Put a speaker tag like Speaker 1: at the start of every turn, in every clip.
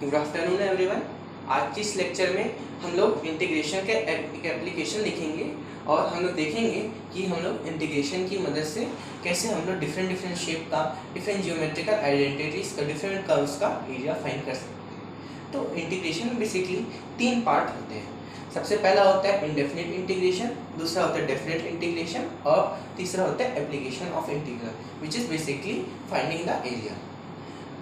Speaker 1: Good afternoon everyone. आज के इस लेक्चर में हम लोग इंटीग्रेशन के एक एप्लीकेशन लिखेंगे और हम लोग देखेंगे कि हम लोग इंटीग्रेशन की मदद से कैसे हम लोग डिफरेंट शेप का, डिफरेंट जियोमेट्रिकल आइडेंटिटीज का, डिफरेंट कर्व्स का एरिया फाइंड कर सकते हैं। तो इंटीग्रेशन में बेसिकली 3 पार्ट होते हैं। सबसे पहला होता है इंडेफिनिट इंटीग्रेशन, दूसरा होता है डेफिनिट इंटीग्रेशन और तीसरा होता है application of integral which is basically finding the area.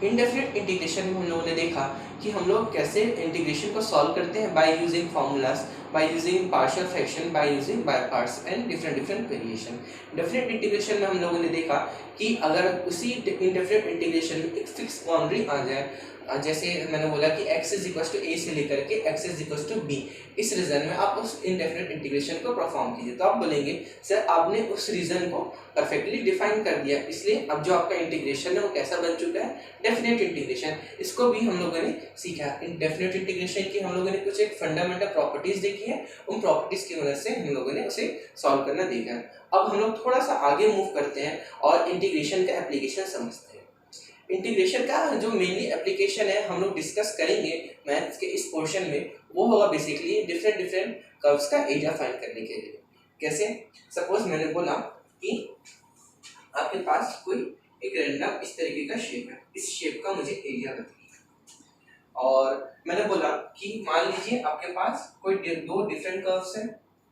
Speaker 1: Indefinite integration में हम लोगों ने देखा कि हम लोग कैसे इंटीग्रेशन को सॉल्व करते हैं by using formulas, by using partial fraction, by using by parts and different variation. Definite integration में हम लोगों ने देखा कि अगर उसी इंडेफिनिट इंटीग्रेशन में एक फिक्स बाउंड्री आ जाए, जैसे मैंने बोला कि x is equal to a से लेकर के x is equal to b, इस रीजन में आप उस इंडेफिनिट इंटीग्रेशन को परफॉर्म कीजिए। तो आप बोलेंगे सर आपने उस रीजन को परफेक्टली डिफाइन कर दिया, इसलिए अब जो आपका इंटीग्रेशन है वो कैसा बन चुका है, डेफिनिट इंटीग्रेशन। इसको भी हम लोगों ने सीखा। डेफिनिट इंटीग्रेशन की हम लोगों ने कुछ एक फंडामेंटल प्रॉपर्टीज देखी है, उन प्रॉपर्टीज की मदद से हम लोगों ने उसे सॉल्व करना देखा है। अब हम लोग थोड़ा सा आगे मूव करते हैं और इंटीग्रेशन का एप्लीकेशन समझते हैं। इंटीग्रेशन का जो मेनली एप्लीकेशन है हम लोग डिस्कस करेंगे मैथ्स के इस पोर्शन में, वो होगा बेसिकली डिफरेंट कर्व्स का एरिया फाइंड करने के लिए। कैसे? सपोज मैंने बोला कि आपके पास कोई एक रैंडम इस तरीके का शेप है, इस शेप का मुझे एरिया बताइए। और मैंने बोला कि मान लीजिए आपके पास कोई दो डिफरेंट कर्व्स हैं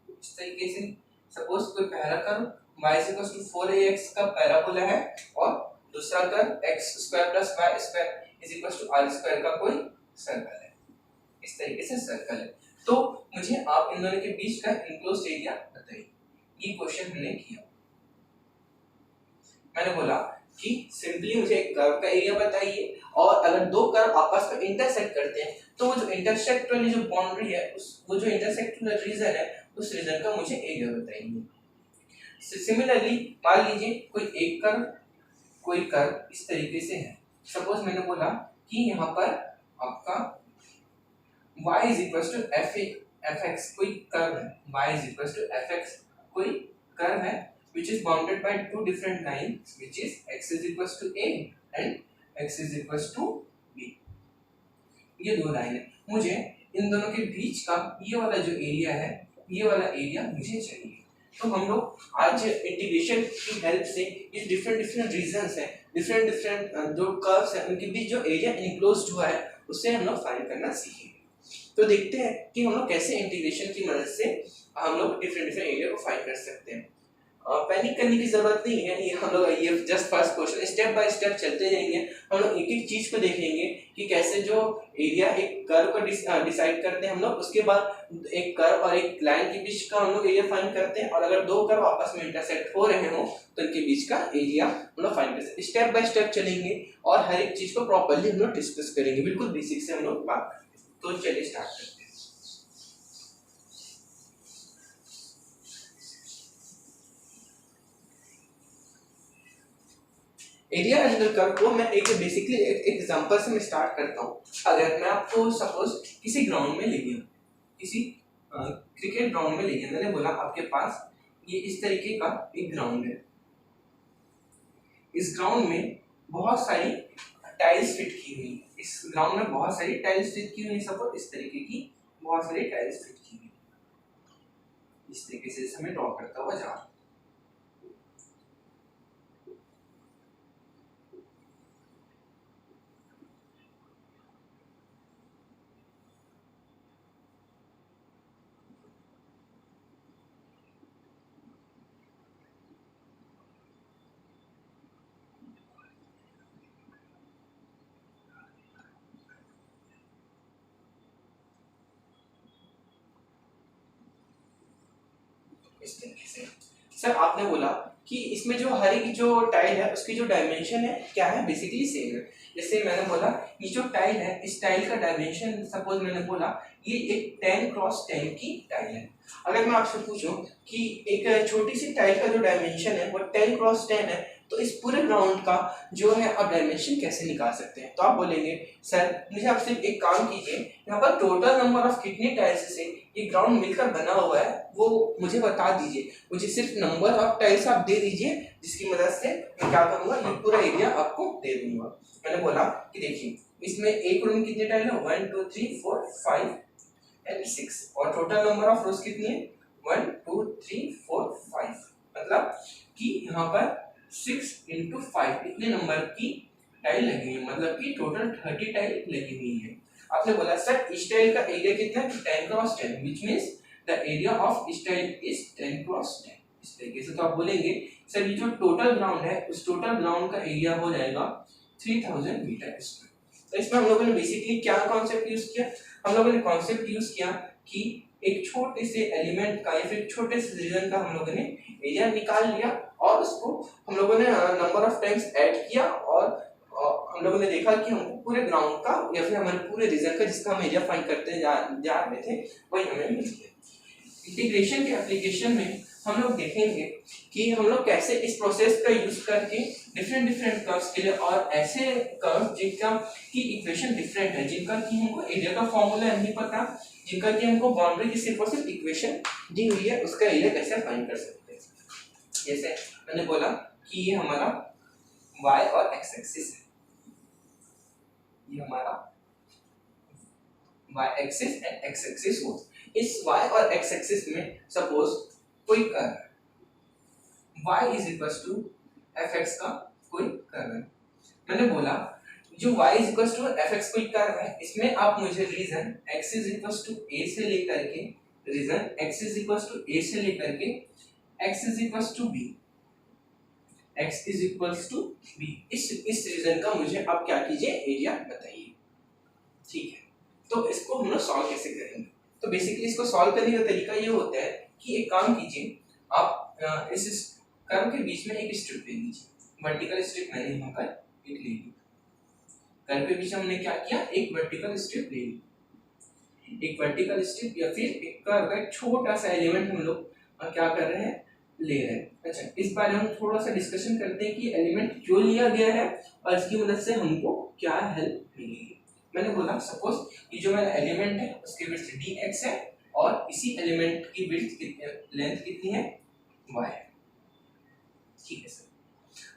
Speaker 1: इस तरीके से। सपोज कोई पहला कर्व y 4ax का पैराबोला है और दूसरा कर्व x² + y² = r² का कोई सर्कल है। इस तरीके से सर्कल है। तो मुझे आप इन दोनों के बीच का इनक्लोज्ड एरिया बताइए। ये क्वेश्चन हमने किया। मैंने बोला कि सिंपली मुझे एक कर्व का एरिया बताइए और अगर दो कर्व आपस में इंटरसेक्ट करते हैं तो वो जो इंटरसेक्ट वाली जो बाउंड्री है, वो जो इंटरसेक्ट वाला रीजन है, उस रीजन का मुझे एरिया बताइए। सिमिलरली मान लीजिए कोई एक कर्व, कोई कर्व इस तरीके से है। सपोज मैंने बोला कि यहाँ पर आपका y = fx कोई कर्व है, y = fx कोई कर्व है which is bounded by two different lines which is x = a and x = b। ये दो लाइन है, मुझे इन दोनों के बीच का ये वाला जो एरिया है, ये वाला एरिया मुझे चाहिए। तो हम लोग आज इंटीग्रेशन की हेल्प से ये डिफरेंट रीजंस हैं, डिफरेंट जो कर्व्स हैं, उनके बीच जो एरिया इनक्लोज्ड हुआ है उससे हम लोग फाइंड करना सीखेंगे। तो देखते हैं कि हम लोग कैसे इंटीग्रेशन की मदद से हम लोग डिफरेंट एरिया को फाइंड कर सकते हैं। पैनिक करने की जरूरत नहीं है, ये हम लोग ये just first question step by step चलते जाएंगे। हम लोग एक एक चीज को देखेंगे कि कैसे जो एरिया एक कर्व को डिसाइड करते हैं हम लोग, उसके बाद एक कर्व और एक लाइन के बीच का हम लोग एरिया फाइंड करते हैं, और अगर दो कर्व आपस में इंटरसेक्ट हो रहे हो तो इनके बीच का एरिया हम लोग फाइंड करते हैं। स्टेप बाय स्टेप चलेंगे और हर एक चीज को प्रॉपर्ली हम लोग डिस्कस करेंगे, बिल्कुल बेसिक से हम लोग बात करेंगे। तो चलिए स्टार्ट करते हैं। एरिया अंडर कर्व को मैं एक बेसिकली एक एग्जांपल से मैं स्टार्ट करता हूँ। अगर मैं आपको सपोज किसी ग्राउंड में ले गया, किसी क्रिकेट ग्राउंड में ले गया, मैंने बोला आपके पास ये इस तरीके का एक ग्राउंड है, इस ग्राउंड में बहुत सारी टाइल्स फिट की हुई, इस ग्राउंड में बहुत सारी टाइल्स फिट की हुई, सपोज इस तरीके की बहुत सारी टाइल्स फिट की हुई, इस तरीके से हमें ड्रॉ करता हुआ जा रहा है। इस तरीके से सर आपने बोला कि इसमें जो हर एक जो टाइल है उसकी जो डायमेंशन है क्या है, बेसिकली सेम है। जैसे मैंने बोला ये जो टाइल है, इस टाइल का डायमेंशन सपोज मैंने बोला ये एक 10x10 की टाइल है। अगर मैं आपसे पूछूं कि एक छोटी सी टाइल का जो डायमेंशन है वो 10x10 है, तो इस पूरे ग्राउंड का जो है आप डायमेंशन कैसे निकाल सकते हैं? तो आप बोलेंगे सर मुझे आप सिर्फ एक काम कीजिए, यहाँ पर टोटल नंबर ऑफ कितनी टाइल्स से ये ग्राउंड मिलकर बना हुआ है वो मुझे बता दीजिए, मुझे सिर्फ नंबर ऑफ टाइल्स आप दे दीजिए, जिसकी मदद से मैं क्या करूँगा ये पूरा एरिया आपको दे दूंगा। मैंने बोला कि देखिए इसमें एक रो में कितने टाइल है, 1 2 3 4 5 एंड 6, और टोटल नंबर ऑफ रोज कितनी है, 1 2 3 4 5, मतलब कि यहाँ पर 6 into 5 इतने नंबर की टाइल लगी हुई है, मतलब कि टोटल 30 टाइल लगी हुई है। आपने बोला सर इस टाइल का एरिया कितना है, 10 cross 10, which means the area of इस टाइल इज 10 क्रॉस 10। इस तरीके से तो आप बोलेंगे सर ये जो टोटल ग्राउंड है उस टोटल ग्राउंड का एरिया हो जाएगा 3000 मीटर स्क्वायर। तो इसमें हम लोगों ने बेसिकली क्या कॉन्सेप्ट यूज किया, हम लोगों ने कॉन्सेप्ट यूज किया कि एक छोटे से एलिमेंट का या फिर छोटे से रीजन का हम लोगों ने एरिया निकाल लिया और उसको हम लोगों ने नंबर ऑफ टाइम्स ऐड किया और हम लोगों ने देखा कि हमको पूरे ग्राउंड का या फिर हमारे पूरे रीजन का जिसका हम एरिया फाइंड करते जा रहे थे वही हमें मिल गया। इंटीग्रेशन के एप्लीकेशन में हम लोग देखेंगे कि हम लोग कैसे इस प्रोसेस का यूज करके डिफरेंट कर्व्स के लिए और ऐसे कर्व जिनका की इक्वेशन डिफरेंट है, जिनका कि हमको एरिया का फॉर्मूला नहीं पता, जिनका कि हमको बाउंड्री की सिर्फ और सिर्फ इक्वेशन दी हुई है, उसका एरिया कैसे फाइंड कर सकते हैं। जैसे मैंने बोला कि ये हमारा y और x एक्सिस है, ये हमारा y axis and x axis हो। इस y और x एक्सिस में सपोज कोई curve y is equal to fx का कोई कर्व है। मैंने बोला जो y is equal to fx कोई कर्व है, इसमें आप मुझे region x is equal to a से लेकर के region x is equal to a से लेकर के x is equal to b, x is equal to b, इस रीजन का मुझे आप क्या कीजिए एरिया बताइए। ठीक है, तो इसको हम लोग सॉल्व कैसे करेंगे। तो बेसिकली इसको सॉल्व करने का तरीका ये होता है कि एक काम कीजिए, आप इस कर्व के बीच में एक स्ट्रिप ले लीजिए, वर्टिकल स्ट्रिप मैंने यहाँ पर एक ले ली। कर्व के बीच हमने क्या किया, एक वर्टिकल स्ट्रिप ले ली, एक वर्टिकल स्ट्रिप या फिर एक कर्व का एक छोटा सा एलिमेंट हम लोग क्या कर रहे हैं, ले रहे हैं। अच्छा, इस बारे में हम थोड़ा सा डिस्कशन करते हैं कि एलिमेंट क्यों लिया गया है और इसकी मदद से हमको क्या हेल्प मिलेगी। मैंने बोला सपोज ये जो मेरा एलिमेंट है उसकी विड्थ dx है और इसी एलिमेंट की विड्थ लेंथ कितनी है, y है। ठीक है सर,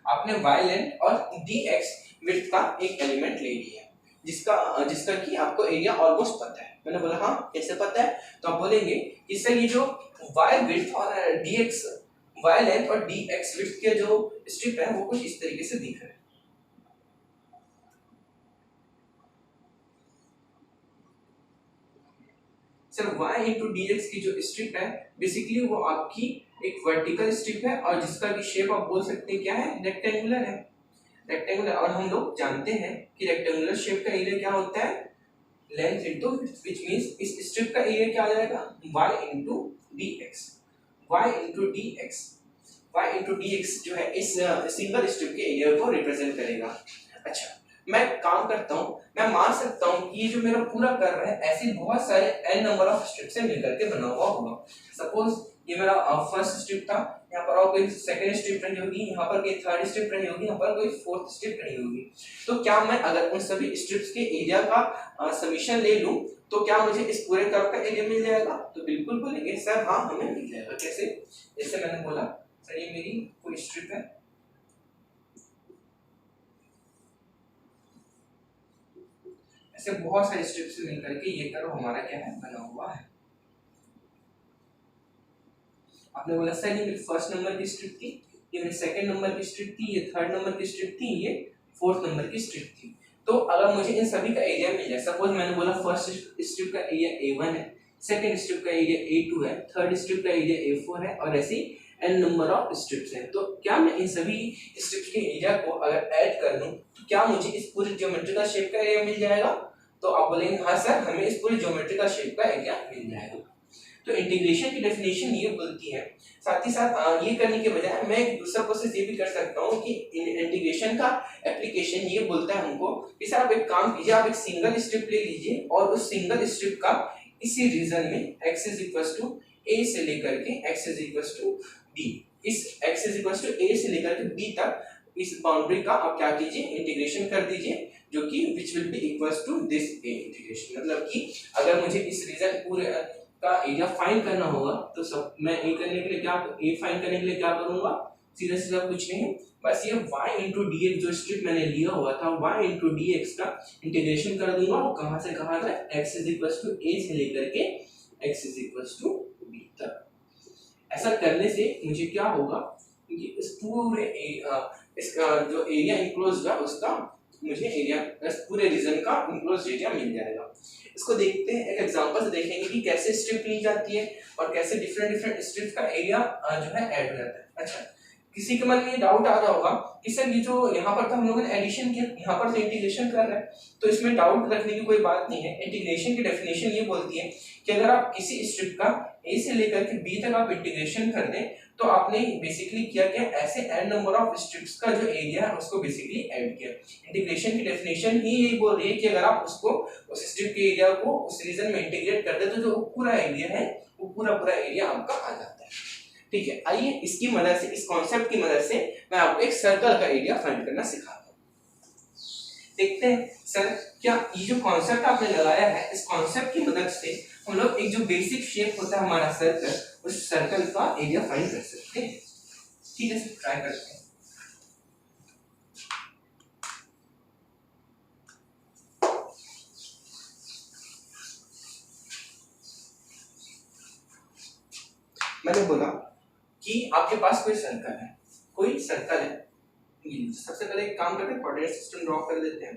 Speaker 1: आपने y लेंथ और dx विड्थ का एक एलिमेंट ले लिया जिसका कि आपको एरिया ऑलमोस्ट पता है। मैंने बोला हाँ कैसे पता है, तो आप बोलेंगे कि सर ये जो y विड्थ और dx y लेंथ और dx विड्थ के जो स्ट्रिप है वो कुछ इस तरीके से दिख रहा है। सर y into dx की जो स्ट्रिप है बेसिकली वो आपकी एक वर्टिकल स्ट्रिप है और जिसका की शेप आप बोल सकते हैं क्या है, रेक्टेंगुलर है। रेक्टेंगुलर, और हम लोग जानते हैं कि रेक्टेंगुलर शेप का एरिया क्या होता है, length into width, which means इस स्ट्रिप का एरिया क्या आ जाएगा, y into dx, y into dx, y into dx जो है इस सिंगल स्ट्रिप के एरिया को रिप्रेजेंट करेगा। अच्छा, मैं काम करता हूँ, मैं मान सकता हूँ कि ये जो मेरा पूरा कर्व है ऐसे बहुत सारे n नंबर ऑफ स्ट्रिप से मिलकर के बना हुआ होगा। सपोज ये मेरा फर्स्ट स्ट्रिप था, यहाँ पर और कोई सेकंड स्ट्रिप रही होगी, यहाँ पर कोई थर्ड स्ट्रिप रही होगी, यहाँ पर कोई फोर्थ स्ट्रिप रही होगी। तो क्या मैं अगर उन सभी स्ट्रिप्स के एरिया का समीशन ले लूं तो क्या मुझे इस पूरे कर्व का एरिया मिल जाएगा, तो बिल्कुल बोलेंगे सर हाँ हमें मिल जाएगा। कैसे, जैसे मैंने बोला सर ये मेरी कोई स्ट्रिप है, ऐसे बहुत सारे स्ट्रिप से मिलकर के ये कर्व हमारा क्या है, बना हुआ है। आपने बोला सर ये मेरी फर्स्ट नंबर की स्ट्रिप थी, ये मेरी सेकंड नंबर की स्ट्रिप थी, ये थर्ड नंबर की स्ट्रिप थी, ये फोर्थ नंबर की स्ट्रिप थी। तो अगर मुझे इन सभी का एरिया मिल जाए, सपोज मैंने बोला फर्स्ट स्ट्रिप का एरिया a1 है, सेकंड स्ट्रिप का एरिया a2 है, थर्ड स्ट्रिप का एरिया a4 है और ऐसे n नंबर ऑफ स्ट्रिप्स हैं। तो क्या मैं इन सभी स्ट्रिप्स के एरिया को अगर ऐड कर लूं तो क्या मुझे इस पूरे ज्योमेट्रिकल शेप का एरिया मिल जाएगा, तो आप बोलेंगे हाँ सर हमें इस पूरे ज्योमेट्रिकल शेप का एरिया मिल जाएगा। तो इंटीग्रेशन की डेफिनेशन ये बोलती है। साथ ही साथ ये करने के बजाय मैं एक दूसरा प्रोसेस ये भी कर सकता हूँ कि इंटीग्रेशन का एप्लीकेशन ये बोलता है हमको कि सर आप एक काम कीजिए, आप एक सिंगल स्ट्रिप ले लीजिए और उस सिंगल स्ट्रिप का इसी रीजन में x is equal to a से लेकर के x is equal to b, इस x is equal to a से लेकर के b तक इस बाउंड्री का आप क्या कीजिए, इंटीग्रेशन कर दीजिए, जो कि which will be equals to this a integration. मतलब कि अगर मुझे इस रीजन पूरे का एरिया फाइंड करना होगा तो सब मैं ए फाइंड करने के लिए क्या करूंगा, सीधा सीधा कुछ नहीं, बस ये y इंटू डी एक्स जो स्ट्रिप मैंने लिया हुआ था y इंटू डी एक्स का इंटीग्रेशन कर दूंगा, और कहाँ से कहाँ तक, x is equal to a से लेकर के x is equal to b तक। ऐसा करने से मुझे क्या होगा कि इस पूरे इसका जो एरिया इंक्लोज्ड है उसका मुझे एरिया पूरे रीजन का इंक्लोज्ड एरिया मिल जाएगा। इसको देखते हैं, एक एग्जांपल से देखेंगे कि कैसे स्ट्रिप ली जाती है और कैसे डिफरेंट डिफरेंट स्ट्रिप का एरिया जो है ऐड हो जाता है। अच्छा, किसी के मन में ये डाउट आ रहा होगा कि सर ये जो यहाँ पर तो हम लोगों ने एडिशन किया, यहाँ पर तो इंटीग्रेशन कर रहे हैं, तो इसमें डाउट रखने की कोई बात नहीं है। इंटीग्रेशन की डेफिनेशन ये बोलती है कि अगर आप किसी स्ट्रिप का ए से लेकर के बी तक आप इंटीग्रेशन कर दें तो आपने बेसिकली किया क्या, ऐसे n नंबर ऑफ स्ट्रिप्स का जो एरिया है उसको बेसिकली ऐड किया। इंटीग्रेशन की डेफिनेशन ही यही बोल रही है कि अगर आप उसको उस स्ट्रिप के एरिया को उस रीजन में इंटीग्रेट कर दे तो जो पूरा एरिया है वो पूरा एरिया आपका आ जाता है। ठीक है, आइए इसकी मदद से, इस कॉन्सेप्ट की मदद से मैं आपको एक सर्कल का एरिया फाइंड करना सिखाता हूँ। देखते हैं सर क्या ये जो कॉन्सेप्ट आपने लगाया है, इस कॉन्सेप्ट की मदद से हम लोग एक जो बेसिक शेप होता है हमारा सर्कल, उस सर्कल का एरिया फाइंड कर सकते हैं। ठीक है सर, ट्राई करते हैं। मैंने बोला कि आपके पास कोई सर्कल है, सबसे पहले एक काम करते हैं, कोऑर्डिनेट सिस्टम ड्रॉ कर देते हैं।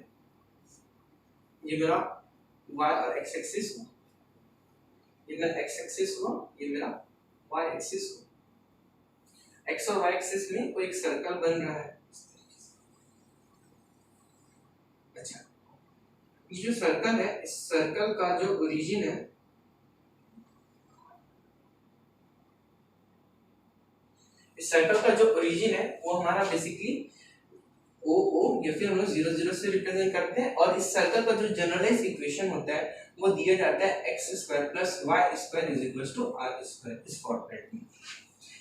Speaker 1: ये मेरा y और x एक्सिस हुआ, ये मेरा x एक्सिस हुआ, ये मेरा y एक्सिस हुआ। x और y एक्सिस में कोई एक सर्कल बन रहा है। अच्छा, ये जो सर्कल है, इस सर्कल का जो ओरिजिन है, इस सर्कल का जो ओरिजिन है वो हमारा बेसिकली ओ या फिर हम लोग 0 0 से रिप्रेजेंट करते हैं, और इस सर्कल का जो जनरलाइज इक्वेशन होता है वो दिया जाता है x² + y² = r²। इस फॉर्मेट में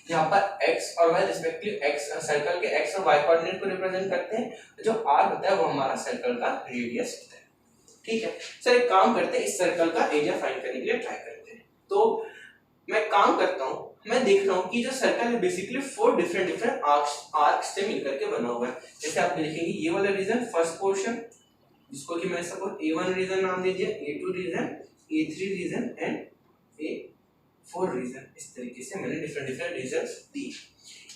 Speaker 1: यहाँ पर x और y रिस्पेक्टिव x सर्कल के x और y कोऑर्डिनेट को रिप्रेजेंट करते हैं, जो r होता है वो हमारा सर्कल का रेडियस होता है। ठीक है सर, एक काम करते हैं, इस सर्कल का एरिया फाइंड करने के लिए ट्राई करते हैं। तो मैं काम करता हूँ, मैं देख रहा हूँ कि जो सर्कल है बेसिकली 4 डिफरेंट आर्क्स से मिलकर के बना हुआ है। जैसे आप देखेंगे ये वाला रीजन फर्स्ट पोर्शन, जिसको कि मैंने सपोज A1 रीजन नाम दे दिया, A2 reason, A3 reason and A4 reason. इस तरीके से मैंने डिफरेंट रीजन्स दी।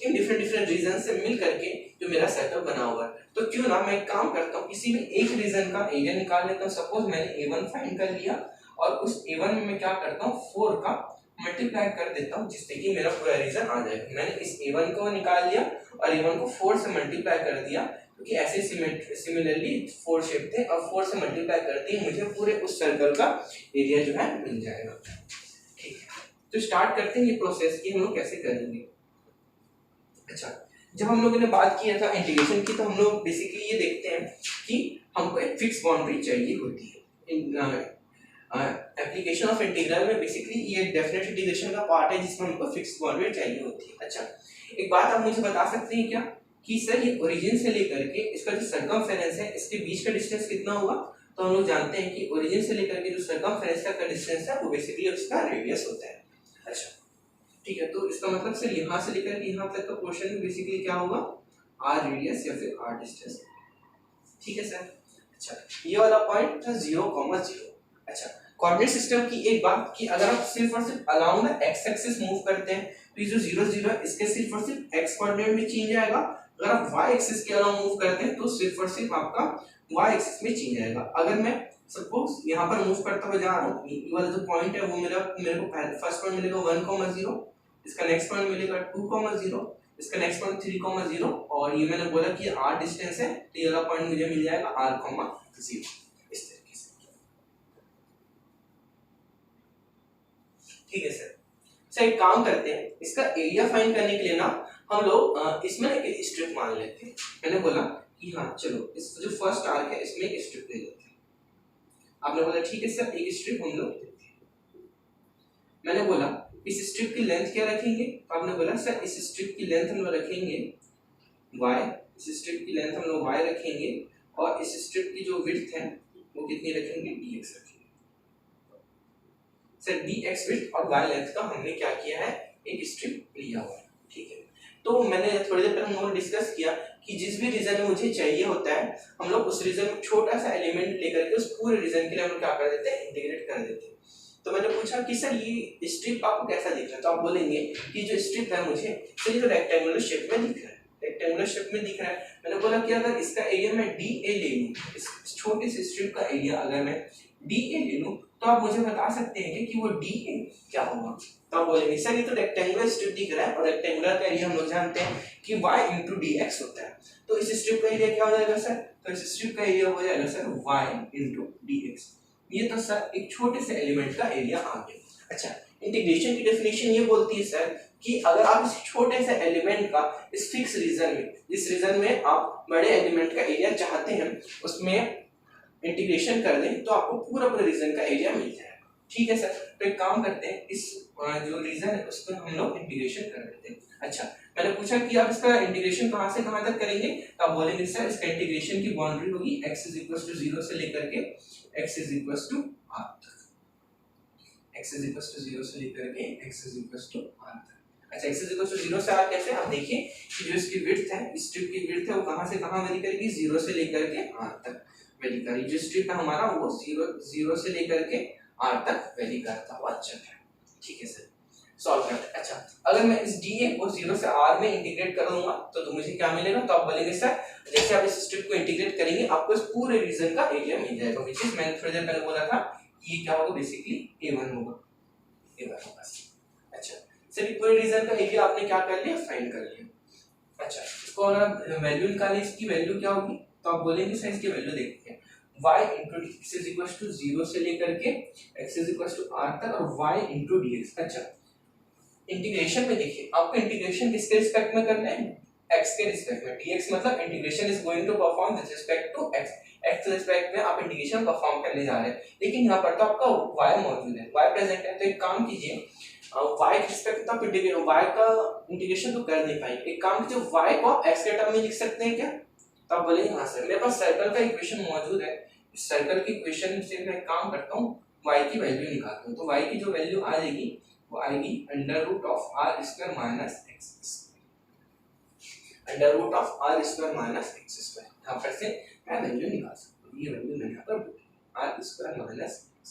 Speaker 1: इन डिफरेंट रीजन से मिल करके जो मेरा सर्कल बना हुआ है, तो क्यों ना मैं एक काम करता हूँ, किसी भी एक रीजन का एरिया निकाल लेता हूँ। सपोज मैंने A1 फाइंड कर लिया और उस A1 में मैं क्या करता हूँ, 4 का मल्टीप्लाई कर देता हूँ, जिससे कि मेरा पूरा रीजन आ जाएगा। मैंने इस A1 को निकाल लिया और A1 को 4 से मल्टीप्लाई कर दिया, क्योंकि ऐसे सिमिलरली 4 शेप थे और 4 से मल्टीप्लाई कर दिए, मुझे पूरे उस सर्कल का एरिया जो है मिल जाएगा। ठीक है, तो स्टार्ट करते हैं ये प्रोसेस कि हम लोग कैसे करेंगे। अच्छा, जब हम लोगों ने बात किया था इंटीग्रेशन की, तो हम लोग बेसिकली ये देखते हैं कि हमको एक फिक्स बाउंड्री चाहिए होती है। एप्लीकेशन ऑफ इंटीग्रल में बेसिकली ये डेफिनेट इंटीग्रेशन का पार्ट है जिसमें हमको फिक्स बाउंड्री चाहिए होती है। अच्छा, एक बात आप मुझे बता सकते हैं क्या कि सर ये ओरिजिन से लेकर के इसका जो सर्कमफेरेंस है, इसके बीच का डिस्टेंस कितना हुआ? तो हम लोग जानते हैं कि ओरिजिन से लेकर के जो सर्कमफेरेंस का डिस्टेंस है वो बेसिकली उसका रेडियस होता है। अच्छा ठीक है, तो इसका मतलब सर यहाँ से लेकर के यहाँ तक का पोर्शन में बेसिकली क्या होगा, आर रेडियस या फिर आर डिस्टेंस। ठीक है सर। अच्छा, ये वाला पॉइंट था 0,0। अच्छा, कोऑर्डिनेट सिस्टम की एक बात कि अगर आप सिर्फ और सिर्फ along the x axis move करते हैं तो ये जो 0 0 है इसके सिर्फ और सिर्फ एक्स कोऑर्डिनेट में चेंज आएगा। अगर आप वाई एक्सिस के अलाउंग मूव करते हैं तो सिर्फ और सिर्फ आपका वाई एक्सिस में चेंज आएगा। अगर मैं सपोज यहाँ पर मूव करता हुआ जा रहा हूँ, ये वाला जो पॉइंट है वो मेरे को फर्स्ट पॉइंट मिलेगा 1,0, इसका नेक्स्ट पॉइंट मिलेगा 2,0, इसका नेक्स्ट पॉइंट 3,0, और ये मैंने बोला कि r डिस्टेंस है तो ये वाला पॉइंट मुझे मिल जाएगा r,0। इस तरीके से। ठीक है सर। सर एक काम करते हैं, इसका एरिया फाइंड करने के लिए ना हम लोग इसमें एक स्ट्रिप मान लेते हैं। मैंने बोला कि हाँ चलो इस जो फर्स्ट आर्क है इसमें एक स्ट्रिप ले लेते हैं। आपने बोला ठीक है सर, एक स्ट्रिप हम लोग लेते हैं। मैंने बोला इस स्ट्रिप की लेंथ क्या रखेंगे? आपने बोला सर इस स्ट्रिप की लेंथ हम लोग रखेंगे y, इस स्ट्रिप की लेंथ हम लोग y रखेंगे, और इस स्ट्रिप की जो विड्थ है वो कितनी रखेंगे, dx रखेंगे। सर dx विड्थ और y लेंथ का हमने क्या किया है, एक स्ट्रिप लिया हुआ है। ठीक है, तो मैंने थोड़ी देर पहले हम लोगों ने डिस्कस किया कि जिस भी रीजन में मुझे चाहिए होता है हम लोग उस रीजन में छोटा सा एलिमेंट लेकर के उस पूरे रीजन के लिए हम लोग क्या कर देते हैं, इंटीग्रेट कर देते हैं। तो मैंने पूछा कि सर ये स्ट्रिप आपको कैसा दिख रहा है, तो आप बोलेंगे कि जो स्ट्रिप है मुझे सर ये तो रेक्टेंगुलर शेप में दिख रहा है, रेक्टेंगुलर शेप में दिख रहा है। मैंने बोला कि अगर इसका एरिया मैं DA ले लूं, इस छोटे से स्ट्रिप का एरिया अगर मैं DA ले लूं तो आप मुझे बता सकते हैं कि वो DA क्या होगा। तो आप बोलेंगे सर ये तो रेक्टेंगुलर स्ट्रिप दिख रहा है और रेक्टेंगुलर का एरिया हम लोग जानते हैं कि y into dx होता है, तो इस स्ट्रिप का एरिया क्या हो जाएगा सर, तो इस स्ट्रिप का एरिया हो जाएगा सर y into dx। ये तो सर एक छोटे से एलिमेंट का एरिया आ गया। अच्छा, इंटीग्रेशन की डेफिनेशन ये बोलती है सर कि अगर आप इस छोटे से एलिमेंट का इस फिक्स रीजन में, जिस रीजन में आप बड़े एलिमेंट का एरिया चाहते हैं उसमें इंटीग्रेशन कर दें तो आपको पूरा पूरा रीजन का एरिया मिल जाएगा। ठीक है सर, तो एक काम करते हैं इस जो रीजन है उस पर हम लोग इंटीग्रेशन कर देते हैं। अच्छा, मैंने पूछा कि आप इसका इंटीग्रेशन कहां से कहां तक करेंगे, तो आप बोलेंगे सर इसका इंटीग्रेशन की बाउंड्री होगी x = 0 से लेकर के x = r तक, x = 0 से लेकर के x = r तक। अच्छा, x = 0 से r कैसे, आप देखिए कि जो इसकी विड्थ है, स्ट्रिप की विड्थ है वो कहां से कहां वेरी करेगी, 0 से लेकर के r तक वेरी करेगी। जो स्ट्रिप है हमारा वो 0 से लेकर के r तक वेरी करता हुआ चल रहा है। ठीक है सर, सॉल्व करते हैं। अच्छा, अगर मैं इस DA को 0 से r में इंटीग्रेट कर दूंगा तो मुझे क्या मिलेगा, तो आप बोलेंगे सर जैसे आप इस स्ट्रिप को इंटीग्रेट करेंगे आपको इस पूरे रीजन का एरिया मिल जाएगा, व्हिच इज मैंने थोड़ी देर पहले बोला था ये क्या होगा, बेसिकली A1 होगा, A1 होगा। अच्छा सर, पूरे रीजन का एरिया आपने क्या कर लिया, फाइंड कर लिया। अच्छा, इसको अगर वैल्यू निकालें, इसकी वैल्यू क्या होगी, तो आप बोलेंगे सर इसकी वैल्यू देखते हैं y into x = 0 से लेकर के x = r तक और y into dx। अच्छा, इंटीग्रेशन में देखिए आपको इंटीग्रेशन किसके रिस्पेक्ट में करना है, x के रिस्पेक्ट में। dx मतलब integration is going to perform with respect to x, x के रिस्पेक्ट में आप इंटीग्रेशन परफॉर्म करने जा रहे हैं, लेकिन यहाँ पर तो आपका y मौजूद है, y प्रेजेंट है। तो एक काम कीजिए, y के रिस्पेक्ट में आप y का इंटीग्रेशन तो कर नहीं पाएंगे, एक काम कीजिए y को आप x के टर्म में लिख सकते हैं क्या, तो आप बोलेंगे हाँ सर मेरे पास सर्कल का इक्वेशन मौजूद है, इस सर्कल की इक्वेशन से मैं काम करता हूँ y की वैल्यू निकालता हूँ। तो y की जो वैल्यू आ जाएगी वो आएगी √r² minus x², √r² minus x²। यहाँ पर से मैं वैल्यू निकाल सकता हूँ, ये वैल्यू मैंने यहाँ पर r² माइनस x।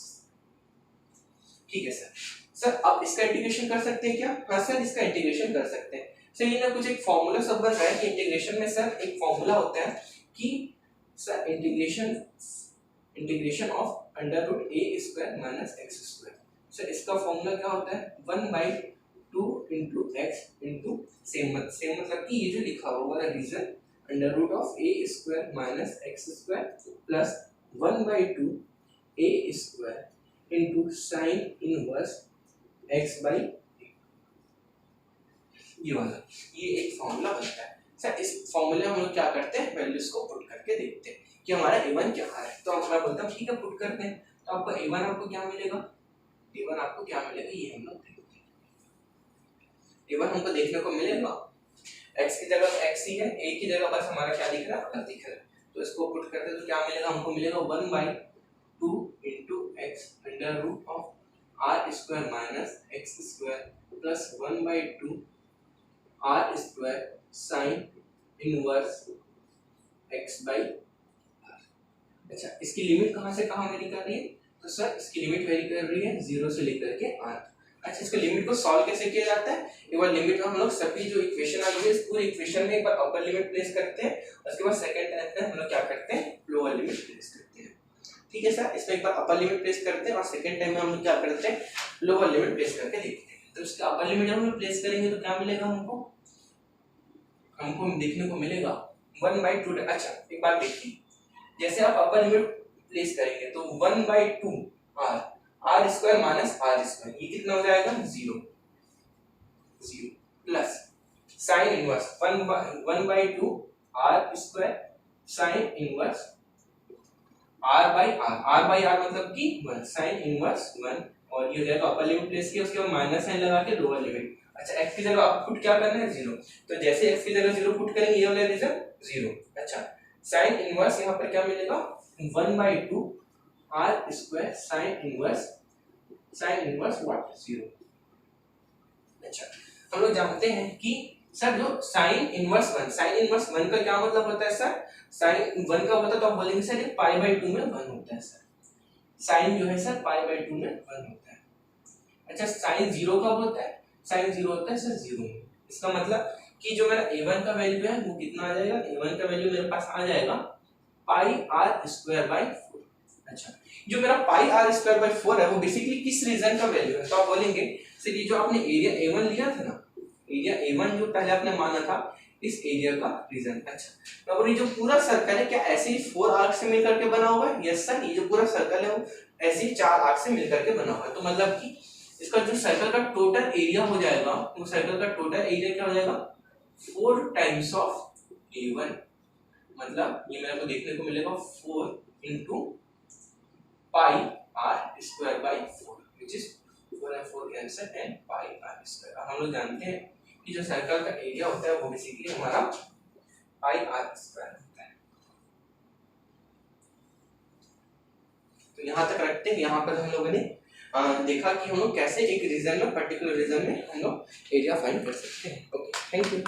Speaker 1: ठीक है सर, सर आप इसका इंटीग्रेशन कर सकते हैं क्या, हाँ सर इसका इंटीग्रेशन कर सकते हैं। सर ये ना कुछ एक फॉर्मूला सब बन रहा है कि इंटीग्रेशन में सर एक फॉर्मूला होता है कि sir integration of √a² minus x²। Sir इसका फॉर्मूला क्या होता है, 1/2 into x into सेम मतलब कि ये जो लिखा हुआ वाला region √a² minus x² plus 1/2 a² into sin inverse x/a, ये वाला, ये एक फॉर्मूला बनता है। सर इस फॉर्मूले में हम लोग क्या करते हैं, वैल्यूज को पुट करके देखते हैं कि हमारा a1 क्या आ रहा है। तो मैं बोलता हूँ ठीक है पुट करते हैं, तो आपका a1 आपको क्या मिलेगा, a1 आपको क्या मिलेगा, ये हम लोग देखते हैं। a1 हमको देखने को मिलेगा x की जगह x ही है, a की जगह बस हमारा क्या दिख रहा है, r दिख रहा है। तो इसको पुट करते हैं तो क्या मिलेगा, हमको मिलेगा 1/2 into x √r² minus x² plus 1/2 r² sin inverse x/r। अच्छा, इसकी लिमिट कहां से कहां वेरी कर रही है, तो सर इसकी लिमिट वेरी कर रही है 0 से लेकर के r। अच्छा, इसको लिमिट को सॉल्व कैसे किया जाता है, एक बार लिमिट में हम लोग सभी जो इक्वेशन आई है इस पूरी इक्वेशन में एक बार अपर लिमिट प्लेस करते हैं, उसके बाद सेकंड टाइम पे हम लोग क्या करते हैं, लोअर लिमिट प्लेस करते हैं। ठीक है सर, इसमें एक बार अपर लिमिट प्लेस करते हैं और सेकंड टाइम में हम लोग क्या करते हैं, लोअर लिमिट प्लेस करके देखते हैं। तो इसका अपर लिमिट हम लोग प्लेस करेंगे तो क्या मिलेगा, हमको देखने को मिलेगा 1/2। अच्छा एक बात देखिए, जैसे आप अपर लिमिट प्लेस करेंगे तो 1/2 r² माइनस r², ये कितना हो जाएगा, 0 plus sin inverse 1/2 r² sin inverse r/r मतलब कि 1 sin इनवर्स 1, और ये हो जाएगा अपर लिमिट प्लेस किया, उसके बाद माइनस साइन लगा के लोअर लिमिट। अच्छा, x की जगह आप पुट क्या करना है, 0, तो जैसे x की जगह 0 पुट करेंगे ये वाला रीजन 0। अच्छा, sin इनवर्स यहाँ पर क्या मिलेगा, 1/2 r² sin इनवर्स व्हाट, 0। अच्छा, हम लोग जानते हैं कि सर जो साइन इनवर्स वन का क्या मतलब होता है सर? साइन वन का होता है तो आप बोलेंगे सर ये पाई बाई 2 में वन होता है सर। साइन जो है सर पाई बाई 2 में वन होता है। अच्छा साइन जीरो कब होता है? साइन जीरो होता है सर जीरो में। इसका मतलब कि जो मेरा a1 का वैल्यू है वो कितना आ जाएगा? a1 का वैल्यू मेरे पास आ जाएगा पाई आर स्क्वायर बाई 4। अच्छा जो मेरा पाई आर स्क्वायर बाई 4 है वो बेसिकली किस रीजन का वैल्यू है? तो आप बोलेंगे सर ये जो आपने एरिया a1 लिया था ना, एरिया a1 जो पहले आपने माना था इस एरिया का रीजन। अच्छा अब ये जो पूरा सर्कल है क्या ऐसे ही 4 आर्क से मिलकर के बना हुआ है? यस सर ये जो पूरा सर्कल है वो ऐसे ही 4 आर्क से मिलकर के बना हुआ है। तो मतलब कि इसका जो सर्कल का टोटल एरिया हो जाएगा वो सर्कल का टोटल एरिया क्या हो जाएगा? 4 टाइम्स ऑफ a1। मतलब ये मेरे को देखने को मिलेगा 4 into pi r square by 4 which is 4 and 4 cancel and pi r square. हम लोग जानते हैं कि जो सर्कल का एरिया होता है वो बेसिकली हमारा पाई आर स्क्वायर होता है। तो यहाँ तक रखते हैं। यहाँ पर हम लोगों ने देखा कि हम लोग कैसे एक रीजन में पर्टिकुलर रीजन में हम लोग एरिया फाइंड कर सकते हैं। Okay thank you.